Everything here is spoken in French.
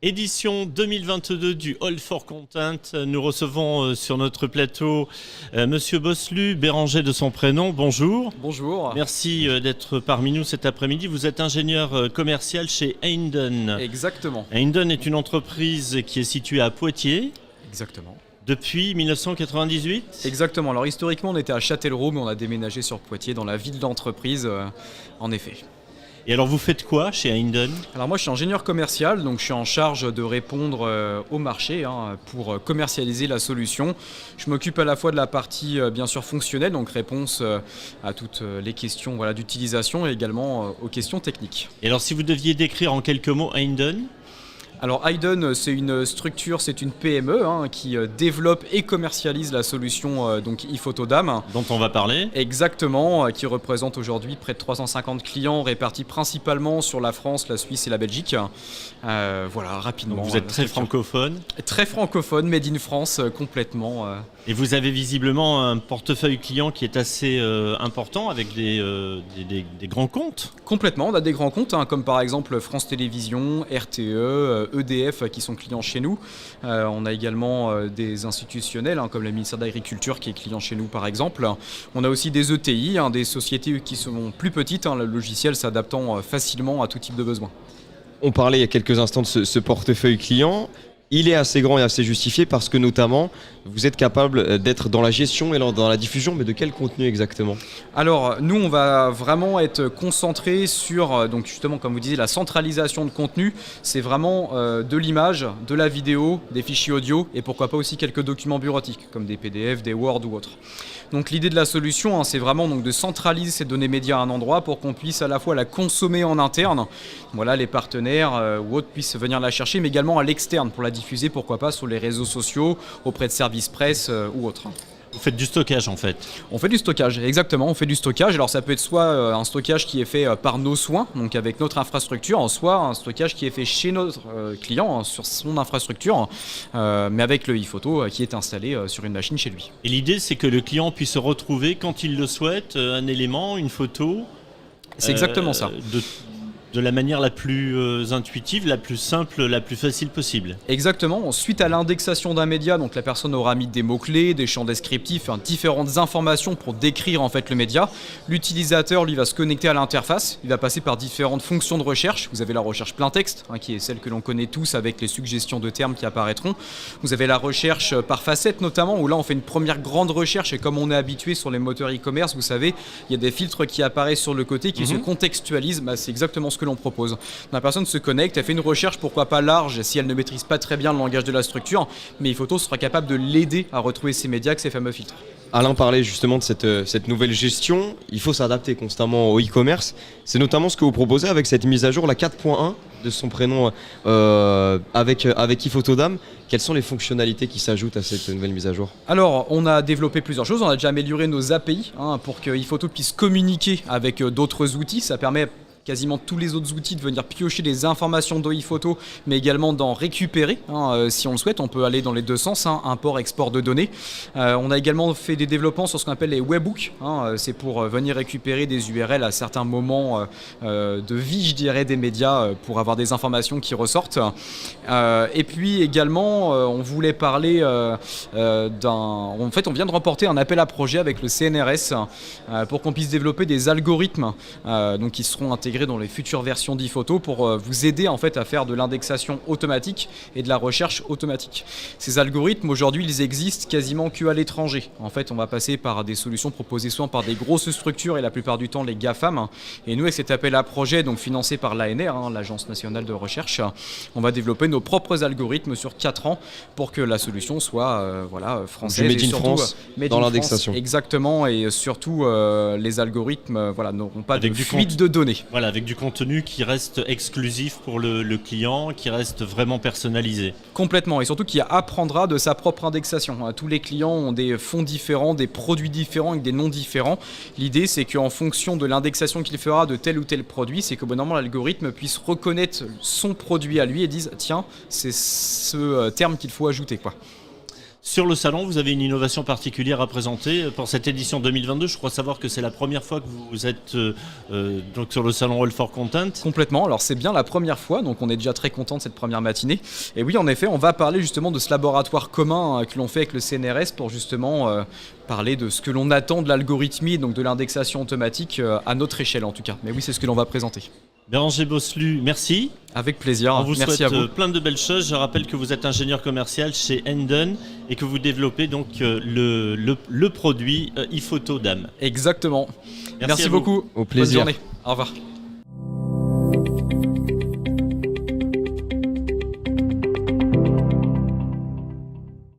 Édition 2022 du All for Content. Nous recevons sur notre plateau Monsieur Bosselu, Béranger de son prénom. Bonjour. Bonjour. Merci d'être parmi nous cet après-midi. Vous êtes ingénieur commercial chez Heinden. Exactement. Heinden est une entreprise qui est située à Poitiers. Exactement. Depuis 1998 ? Exactement. Alors historiquement, on était à Châtellerault, mais on a déménagé sur Poitiers, dans la ville d'entreprise, en effet. Et alors vous faites quoi chez Heinden ? Alors moi je suis ingénieur commercial, donc je suis en charge de répondre au marché pour commercialiser la solution. Je m'occupe à la fois de la partie bien sûr fonctionnelle, donc réponse à toutes les questions d'utilisation et également aux questions techniques. Et alors si vous deviez décrire en quelques mots Heinden ? Alors Heinden, c'est une structure, c'est une PME qui développe et commercialise la solution donc ePhotoDAM. Dont on va parler. Exactement, qui représente aujourd'hui près de 350 clients répartis principalement sur la France, la Suisse et la Belgique. Voilà, rapidement. Donc vous êtes très francophone. Très francophone, made in France, complètement. Et vous avez visiblement un portefeuille client qui est assez important avec des grands comptes. Complètement, on a des grands comptes comme par exemple France Télévisions, RTE, EDF qui sont clients chez nous. On a également des institutionnels comme le ministère de l'Agriculture qui est client chez nous par exemple. On a aussi des ETI, des sociétés qui sont plus petites, le logiciel s'adaptant facilement à tout type de besoin. On parlait il y a quelques instants de ce portefeuille client. Il est assez grand et assez justifié parce que notamment vous êtes capable d'être dans la gestion et dans la diffusion, mais de quel contenu exactement ? Alors nous on va vraiment être concentré sur, donc justement comme vous disiez, la centralisation de contenu. C'est vraiment de l'image, de la vidéo, des fichiers audio et pourquoi pas aussi quelques documents bureautiques comme des PDF, des Word ou autres. Donc l'idée de la solution c'est vraiment donc de centraliser ces données médias à un endroit pour qu'on puisse à la fois la consommer en interne, voilà, les partenaires ou autres puissent venir la chercher, mais également à l'externe pour la diffuser, pourquoi pas sur les réseaux sociaux, auprès de services presse ou autres. Vous faites du stockage en fait. On fait du stockage, exactement, on fait du stockage. Alors ça peut être soit un stockage qui est fait par nos soins, donc avec notre infrastructure, soit un stockage qui est fait chez notre client sur son infrastructure, mais avec le ePhoto qui est installé sur une machine chez lui. Et l'idée c'est que le client puisse retrouver quand il le souhaite un élément, une photo. C'est exactement ça. De la manière la plus intuitive, la plus simple, la plus facile possible. Exactement. Suite à l'indexation d'un média, donc la personne aura mis des mots-clés, des champs descriptifs, différentes informations pour décrire en fait le média. L'utilisateur lui va se connecter à l'interface. Il va passer par différentes fonctions de recherche. Vous avez la recherche plein texte, qui est celle que l'on connaît tous avec les suggestions de termes qui apparaîtront. Vous avez la recherche par facette notamment, où là on fait une première grande recherche et comme on est habitué sur les moteurs e-commerce, vous savez, il y a des filtres qui apparaissent sur le côté qui se contextualisent. C'est exactement ce que l'on propose. La personne se connecte, elle fait une recherche, pourquoi pas large, si elle ne maîtrise pas très bien le langage de la structure, mais ePhoto sera capable de l'aider à retrouver ces médias avec ces fameux filtres. Alain parlait justement de cette nouvelle gestion. Il faut s'adapter constamment au e-commerce. C'est notamment ce que vous proposez avec cette mise à jour, la 4.1 de son prénom avec ePhotoDAM. Quelles sont les fonctionnalités qui s'ajoutent à cette nouvelle mise à jour ? Alors, on a développé plusieurs choses. On a déjà amélioré nos API pour que ePhoto puisse communiquer avec d'autres outils. Ça permet quasiment tous les autres outils de venir piocher des informations de ePhoto, mais également d'en récupérer. Si on le souhaite, on peut aller dans les deux sens, import, export de données. On a également fait des développements sur ce qu'on appelle les webhooks. C'est pour venir récupérer des URL à certains moments de vie, je dirais, des médias pour avoir des informations qui ressortent. Et puis également, on voulait parler En fait, on vient de remporter un appel à projet avec le CNRS pour qu'on puisse développer des algorithmes donc qui seront intégrés dans les futures versions d'ePhoto pour vous aider en fait à faire de l'indexation automatique et de la recherche automatique. Ces algorithmes aujourd'hui ils existent quasiment qu'à l'étranger. En fait on va passer par des solutions proposées souvent par des grosses structures et la plupart du temps les GAFAM. Et nous avec cet appel à projet donc financé par l'ANR, l'Agence nationale de recherche, on va développer nos propres algorithmes sur 4 ans pour que la solution soit française. Du Made in France dans l'indexation. Exactement, et surtout les algorithmes n'auront pas de fuite de données. Voilà, avec du contenu qui reste exclusif pour le client, qui reste vraiment personnalisé. Complètement, et surtout qui apprendra de sa propre indexation. Tous les clients ont des fonds différents, des produits différents avec des noms différents. L'idée, c'est qu'en fonction de l'indexation qu'il fera de tel ou tel produit, c'est que normalement l'algorithme puisse reconnaître son produit à lui et dise « Tiens, c'est ce terme qu'il faut ajouter ». Sur le salon, vous avez une innovation particulière à présenter pour cette édition 2022. Je crois savoir que c'est la première fois que vous êtes donc sur le salon All for Content. Complètement, alors c'est bien la première fois, donc on est déjà très content de cette première matinée. Et oui, en effet, on va parler justement de ce laboratoire commun que l'on fait avec le CNRS pour justement parler de ce que l'on attend de l'algorithmie, donc de l'indexation automatique à notre échelle en tout cas. Mais oui, c'est ce que l'on va présenter. Bérengé Bosselu, merci. Avec plaisir, On vous merci à vous. souhaite plein de belles choses. Je rappelle que vous êtes ingénieur commercial chez Hendon et que vous développez donc le produit iPhoto Dame. Exactement. Merci Merci beaucoup. Au plaisir. Bonne journée. Au revoir.